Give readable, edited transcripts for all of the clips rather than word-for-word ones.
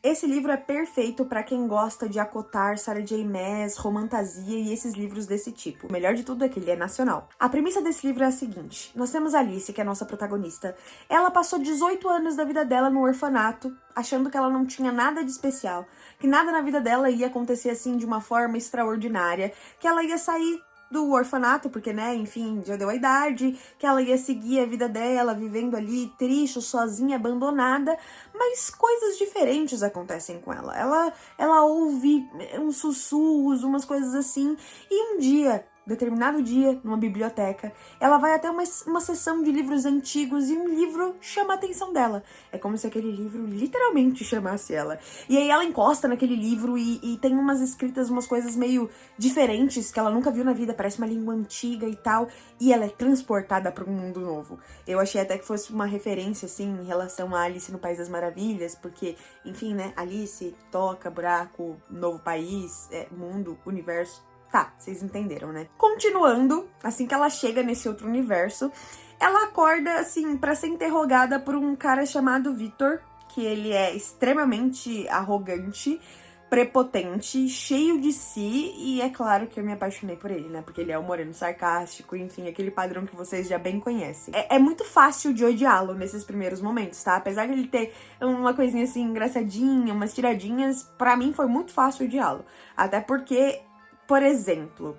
Esse livro é perfeito pra quem gosta de acotar Sarah J. Maas, romantasia e esses livros desse tipo. O melhor de tudo é que ele é nacional. A premissa desse livro é a seguinte. Nós temos a Alice, que é a nossa protagonista. Ela passou 18 anos da vida dela no orfanato, achando que ela não tinha nada de especial, que nada na vida dela ia acontecer assim de uma forma extraordinária, que ela ia sair do orfanato, porque, né, enfim, já deu a idade, que ela ia seguir a vida dela, vivendo ali triste, sozinha, abandonada, mas coisas diferentes acontecem com ela. Ela ouve uns sussurros, umas coisas assim, e um dia, determinado dia, numa biblioteca, ela vai até uma sessão de livros antigos e um livro chama a atenção dela. É como se aquele livro literalmente chamasse ela. E aí ela encosta naquele livro e tem umas escritas, umas coisas meio diferentes que ela nunca viu na vida, parece uma língua antiga e tal, e ela é transportada para um mundo novo. Eu achei até que fosse uma referência, assim, em relação a Alice no País das Maravilhas, porque, enfim, né, Alice, toca, buraco, novo país, mundo, universo. Tá, vocês entenderam, né? Continuando, assim que ela chega nesse outro universo, ela acorda, assim, pra ser interrogada por um cara chamado Victor, que ele é extremamente arrogante, prepotente, cheio de si, e é claro que eu me apaixonei por ele, né? Porque ele é um moreno sarcástico, enfim, aquele padrão que vocês já bem conhecem. É muito fácil de odiá-lo nesses primeiros momentos, tá? Apesar de ele ter uma coisinha assim, engraçadinha, umas tiradinhas, pra mim foi muito fácil odiá-lo. Até porque, por exemplo,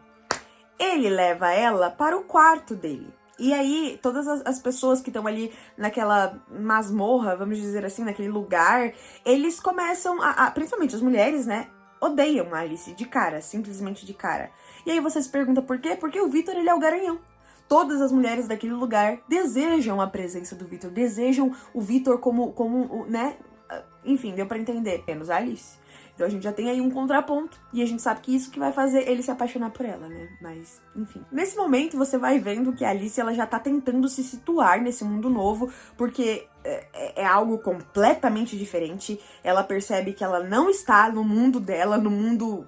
ele leva ela para o quarto dele. E aí, todas as pessoas que estão ali naquela masmorra, vamos dizer assim, naquele lugar, eles começam principalmente as mulheres, né, odeiam a Alice de cara, simplesmente de cara. E aí você se pergunta por quê? Porque o Victor, ele é o garanhão. Todas as mulheres daquele lugar desejam a presença do Victor, desejam o Victor como, né, enfim, deu pra entender, menos a Alice. Então a gente já tem aí um contraponto, e a gente sabe que isso que vai fazer ele se apaixonar por ela, né? Mas, enfim. Nesse momento, você vai vendo que a Alice, ela já tá tentando se situar nesse mundo novo, porque é algo completamente diferente. Ela percebe que ela não está no mundo dela, no mundo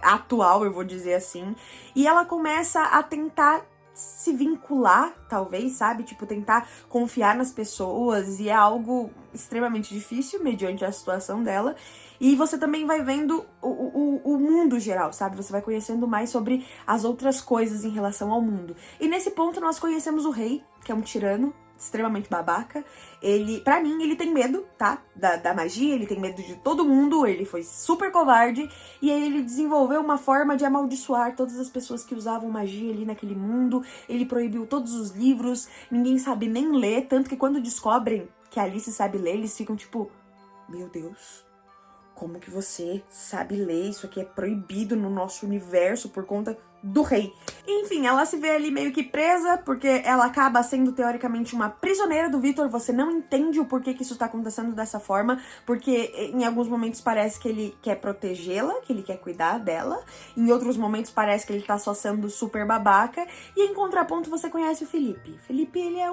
atual, eu vou dizer assim, e ela começa a tentar se vincular, talvez, sabe? Tipo, tentar confiar nas pessoas, e é algo extremamente difícil, mediante a situação dela. E você também vai vendo o mundo geral, sabe? Você vai conhecendo mais sobre as outras coisas em relação ao mundo. E nesse ponto nós conhecemos o rei, que é um tirano, extremamente babaca. Ele, pra mim, ele tem medo, tá? Da magia, ele tem medo de todo mundo, ele foi super covarde. E aí ele desenvolveu uma forma de amaldiçoar todas as pessoas que usavam magia ali naquele mundo. Ele proibiu todos os livros, ninguém sabe nem ler, tanto que quando descobrem que a Alice sabe ler, eles ficam tipo, meu Deus, como que você sabe ler? Isso aqui é proibido no nosso universo por conta do rei. Enfim, ela se vê ali meio que presa, porque ela acaba sendo teoricamente uma prisioneira do Victor. Você não entende o porquê que isso tá acontecendo dessa forma, porque em alguns momentos parece que ele quer protegê-la, que ele quer cuidar dela. Em outros momentos parece que ele tá só sendo super babaca. E em contraponto você conhece o Felipe. Felipe, ele é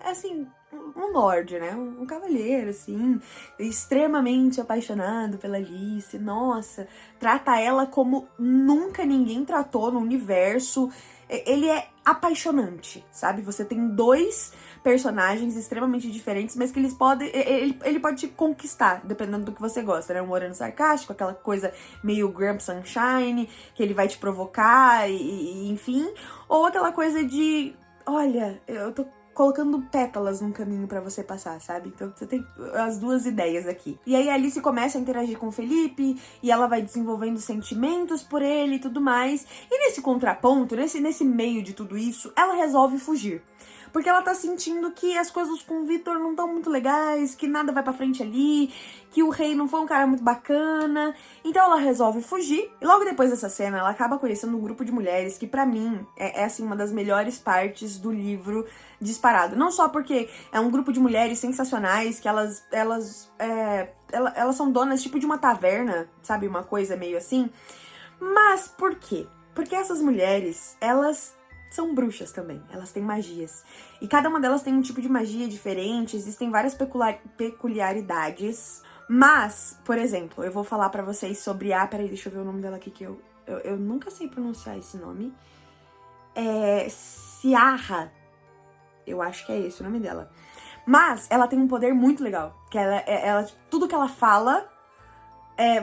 assim, um lorde, né? Um cavalheiro, assim, extremamente apaixonado pela Alice. Nossa, trata ela como nunca ninguém tratou no universo. Ele é apaixonante, sabe? Você tem dois personagens extremamente diferentes, mas que eles podem... Ele pode te conquistar, dependendo do que você gosta, né? Um moreno sarcástico, aquela coisa meio Grump Sunshine, que ele vai te provocar, enfim. Ou aquela coisa de... Olha, eu tô colocando pétalas num caminho pra você passar, sabe? Então você tem as duas ideias aqui. E aí a Alice começa a interagir com o Felipe, e ela vai desenvolvendo sentimentos por ele e tudo mais. E nesse contraponto, nesse meio de tudo isso, ela resolve fugir. Porque ela tá sentindo que as coisas com o Victor não estão muito legais, que nada vai pra frente ali, que o rei não foi um cara muito bacana. Então ela resolve fugir. E logo depois dessa cena, ela acaba conhecendo um grupo de mulheres que, pra mim, é assim, uma das melhores partes do livro disparado. Não só porque é um grupo de mulheres sensacionais, que elas são donas tipo de uma taverna, sabe? Uma coisa meio assim. Mas por quê? Porque essas mulheres, elas são bruxas também, elas têm magias. E cada uma delas tem um tipo de magia diferente, existem várias peculiaridades. Mas, por exemplo, eu vou falar pra vocês sobre peraí, deixa eu ver o nome dela aqui, que eu nunca sei pronunciar esse nome. Ciarra. Eu acho que é esse o nome dela. Mas ela tem um poder muito legal, que ela tudo que ela fala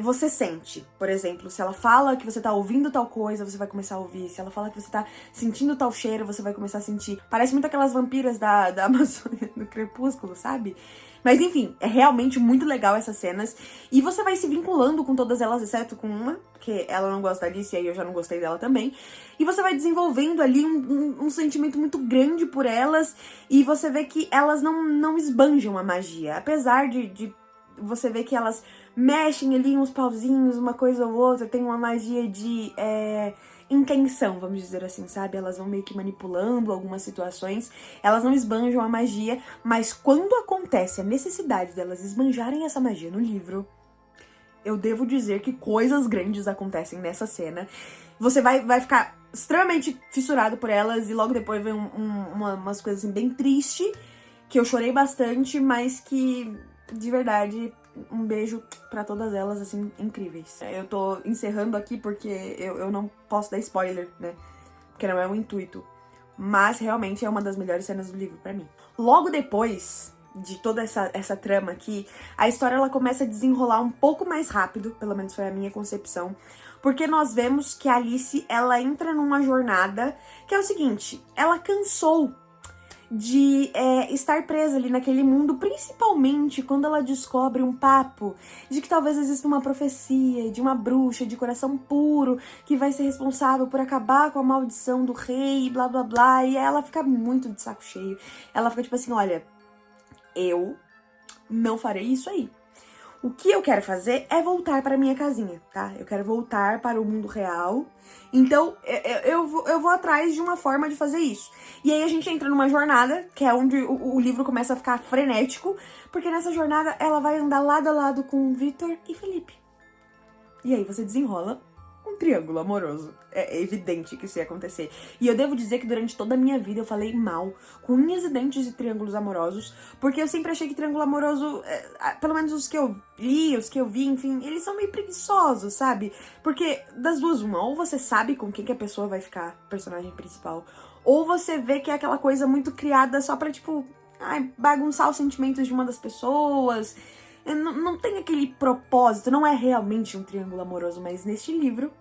você sente. Por exemplo, se ela fala que você tá ouvindo tal coisa, você vai começar a ouvir. Se ela fala que você tá sentindo tal cheiro, você vai começar a sentir. Parece muito aquelas vampiras da Amazônia, do Crepúsculo, sabe? Mas enfim, é realmente muito legal essas cenas. E você vai se vinculando com todas elas, exceto com uma, porque ela não gosta da Alice, e aí eu já não gostei dela também. E você vai desenvolvendo ali um sentimento muito grande por elas. E você vê que elas não esbanjam a magia. Apesar de você ver que elas mexem ali uns pauzinhos, uma coisa ou outra, tem uma magia de intenção, vamos dizer assim, sabe? Elas vão meio que manipulando algumas situações, elas não esbanjam a magia, mas quando acontece a necessidade delas esbanjarem essa magia no livro, eu devo dizer que coisas grandes acontecem nessa cena. Você vai ficar extremamente fissurado por elas e logo depois vem umas coisas assim bem tristes, que eu chorei bastante, mas que, de verdade, um beijo pra todas elas, assim, incríveis. Eu tô encerrando aqui porque eu não posso dar spoiler, né? Porque não é o intuito. Mas, realmente, é uma das melhores cenas do livro pra mim. Logo depois de toda essa trama aqui, a história ela começa a desenrolar um pouco mais rápido, pelo menos foi a minha concepção, porque nós vemos que a Alice, ela entra numa jornada que é o seguinte, ela cansou de estar presa ali naquele mundo, principalmente quando ela descobre um papo de que talvez exista uma profecia de uma bruxa de coração puro que vai ser responsável por acabar com a maldição do rei, blá blá blá, e ela fica muito de saco cheio. Ela fica tipo assim, olha, eu não farei isso aí. O que eu quero fazer é voltar para minha casinha, tá? Eu quero voltar para o mundo real. Então, eu vou atrás de uma forma de fazer isso. E aí a gente entra numa jornada, que é onde o livro começa a ficar frenético, porque nessa jornada ela vai andar lado a lado com Victor e Felipe. E aí você desenrola um triângulo amoroso. É evidente que isso ia acontecer. E eu devo dizer que durante toda a minha vida eu falei mal, com unhas e dentes, de triângulos amorosos, porque eu sempre achei que triângulo amoroso, pelo menos os que eu li, os que eu vi, enfim, eles são meio preguiçosos, sabe? Porque das duas, uma, ou você sabe com quem que a pessoa vai ficar, personagem principal, ou você vê que é aquela coisa muito criada só pra, tipo, bagunçar os sentimentos de uma das pessoas. Não tem aquele propósito, não é realmente um triângulo amoroso, mas neste livro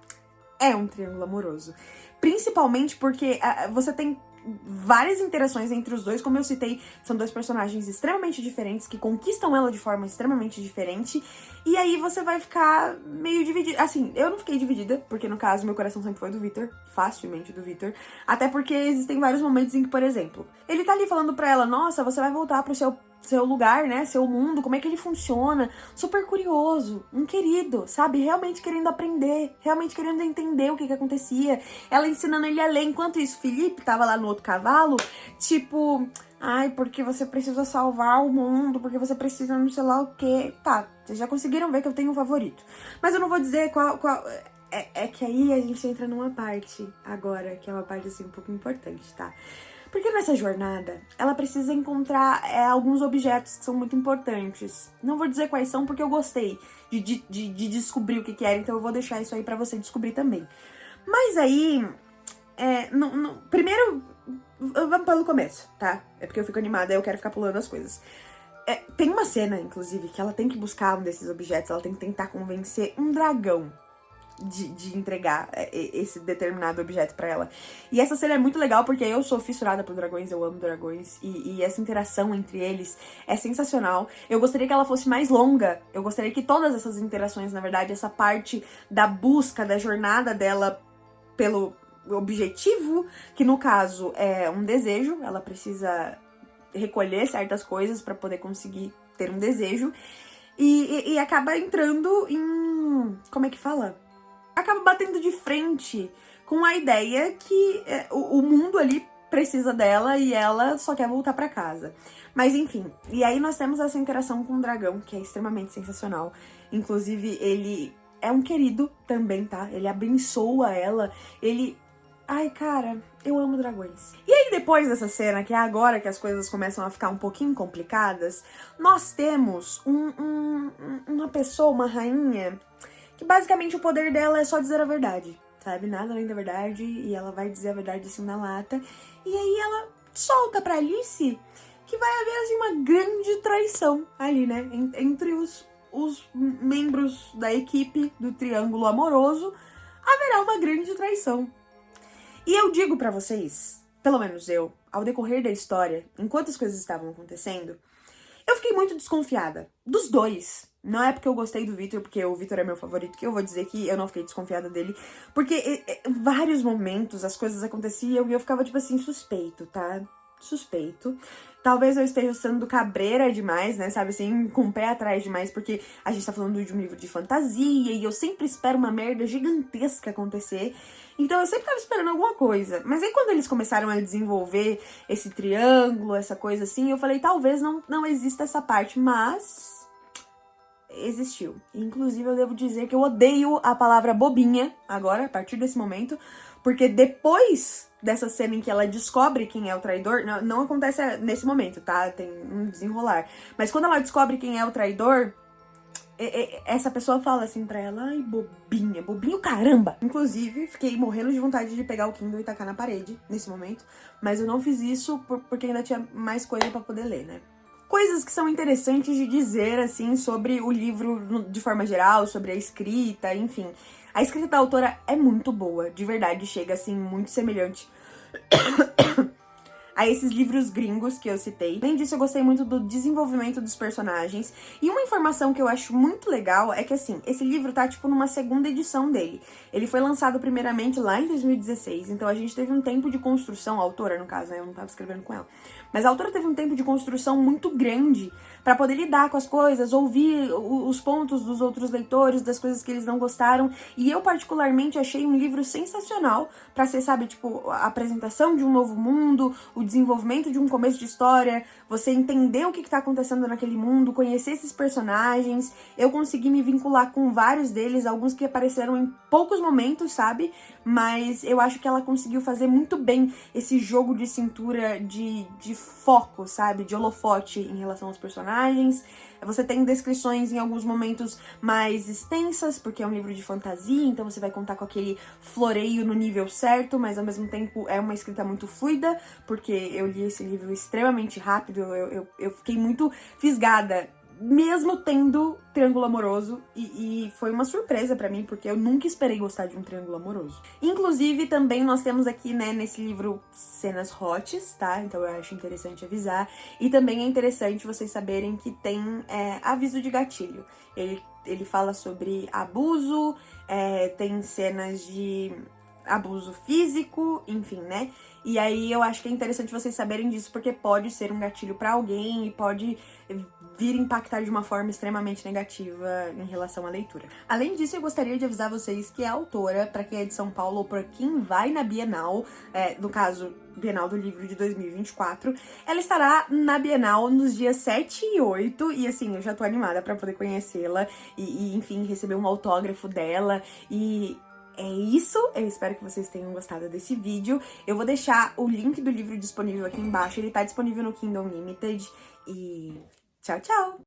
é um triângulo amoroso. Principalmente porque você tem várias interações entre os dois, como eu citei, são dois personagens extremamente diferentes, que conquistam ela de forma extremamente diferente, e aí você vai ficar meio dividida. Assim, eu não fiquei dividida, porque no caso meu coração sempre foi do Victor, facilmente do Victor, até porque existem vários momentos em que, por exemplo, ele tá ali falando pra ela, nossa, você vai voltar pro seu lugar, né, seu mundo, como é que ele funciona, super curioso, um querido, sabe, realmente querendo aprender, realmente querendo entender o que acontecia, ela ensinando ele a ler, enquanto isso, Felipe tava lá no outro cavalo, tipo, porque você precisa salvar o mundo, porque você precisa não sei lá o que, tá, vocês já conseguiram ver que eu tenho um favorito, mas eu não vou dizer qual é que aí a gente entra numa parte agora, que é uma parte assim um pouco importante, tá? Porque nessa jornada, ela precisa encontrar alguns objetos que são muito importantes. Não vou dizer quais são, porque eu gostei de descobrir o que era, então eu vou deixar isso aí pra você descobrir também. Mas aí, primeiro, vamos pelo começo, tá? É porque eu fico animada e eu quero ficar pulando as coisas. Tem uma cena, inclusive, que ela tem que buscar um desses objetos, ela tem que tentar convencer um dragão de entregar esse determinado objeto pra ela. E essa cena é muito legal porque eu sou fissurada por dragões, eu amo dragões, e essa interação entre eles é sensacional. Eu gostaria que ela fosse mais longa, eu gostaria que todas essas interações, na verdade, essa parte da busca, da jornada dela pelo objetivo, que no caso é um desejo, ela precisa recolher certas coisas pra poder conseguir ter um desejo, e acaba entrando em... como é que fala? Acaba batendo de frente com a ideia que o mundo ali precisa dela e ela só quer voltar pra casa. Mas enfim, e aí nós temos essa interação com o dragão, que é extremamente sensacional. Inclusive, ele é um querido também, tá? Ele abençoa ela, ele... Ai, cara, eu amo dragões. E aí, depois dessa cena, que é agora que as coisas começam a ficar um pouquinho complicadas, nós temos uma pessoa, uma rainha, que basicamente o poder dela é só dizer a verdade, sabe? Nada além da verdade, e ela vai dizer a verdade assim na lata. E aí ela solta pra Alice que vai haver assim uma grande traição ali, né? Entre os os membros da equipe do triângulo amoroso, haverá uma grande traição. E eu digo pra vocês, pelo menos eu, ao decorrer da história, enquanto as coisas estavam acontecendo, eu fiquei muito desconfiada dos dois. Não é porque eu gostei do Victor, porque o Victor é meu favorito, que eu vou dizer que eu não fiquei desconfiada dele. Porque em vários momentos as coisas aconteciam e eu ficava, tipo assim, suspeito, tá? Suspeito. Talvez eu esteja sendo cabreira demais, né, sabe, assim, com o pé atrás demais, porque a gente tá falando de um livro de fantasia e eu sempre espero uma merda gigantesca acontecer. Então eu sempre tava esperando alguma coisa. Mas aí quando eles começaram a desenvolver esse triângulo, essa coisa assim, eu falei, talvez não exista essa parte, mas existiu. Inclusive eu devo dizer que eu odeio a palavra bobinha agora, a partir desse momento, porque depois dessa cena em que ela descobre quem é o traidor, não acontece nesse momento, tá? Tem um desenrolar. Mas quando ela descobre quem é o traidor, essa pessoa fala assim pra ela, ai, bobinha, bobinho caramba! Inclusive, fiquei morrendo de vontade de pegar o Kindle e tacar na parede, nesse momento, mas eu não fiz isso porque ainda tinha mais coisa pra poder ler, né? Coisas que são interessantes de dizer, assim, sobre o livro de forma geral, sobre a escrita, enfim. A escrita da autora é muito boa, de verdade, chega, assim, muito semelhante a esses livros gringos que eu citei. Além disso, eu gostei muito do desenvolvimento dos personagens. E uma informação que eu acho muito legal é que, assim, esse livro tá, tipo, numa segunda edição dele. Ele foi lançado primeiramente lá em 2016, então a gente teve um tempo de construção, a autora, no caso, né, eu não tava escrevendo com ela. Mas a autora teve um tempo de construção muito grande pra poder lidar com as coisas, ouvir os pontos dos outros leitores, das coisas que eles não gostaram. E eu, particularmente, achei um livro sensacional pra ser, sabe, tipo, a apresentação de um novo mundo, o desenvolvimento de um começo de história, você entender o que tá acontecendo naquele mundo, conhecer esses personagens. Eu consegui me vincular com vários deles, alguns que apareceram em poucos momentos, sabe? Mas eu acho que ela conseguiu fazer muito bem esse jogo de cintura, de foco, sabe? De holofote em relação aos personagens. Você tem descrições em alguns momentos mais extensas, porque é um livro de fantasia, então você vai contar com aquele floreio no nível certo, mas ao mesmo tempo é uma escrita muito fluida, porque eu li esse livro extremamente rápido, eu fiquei muito fisgada, mesmo tendo triângulo amoroso, e foi uma surpresa pra mim, porque eu nunca esperei gostar de um triângulo amoroso. Inclusive, também nós temos aqui, né, nesse livro, cenas hots, tá? Então eu acho interessante avisar. E também é interessante vocês saberem que tem aviso de gatilho. Ele fala sobre abuso, tem cenas de abuso físico, enfim, né? E aí eu acho que é interessante vocês saberem disso, porque pode ser um gatilho pra alguém e pode vir impactar de uma forma extremamente negativa em relação à leitura. Além disso, eu gostaria de avisar vocês que a autora, pra quem é de São Paulo ou pra quem vai na Bienal, no caso, Bienal do Livro de 2024, ela estará na Bienal nos dias 7 e 8, e assim, eu já tô animada pra poder conhecê-la e enfim, receber um autógrafo dela, e é isso, eu espero que vocês tenham gostado desse vídeo. Eu vou deixar o link do livro disponível aqui embaixo, ele tá disponível no Kindle Unlimited, e tchau, tchau!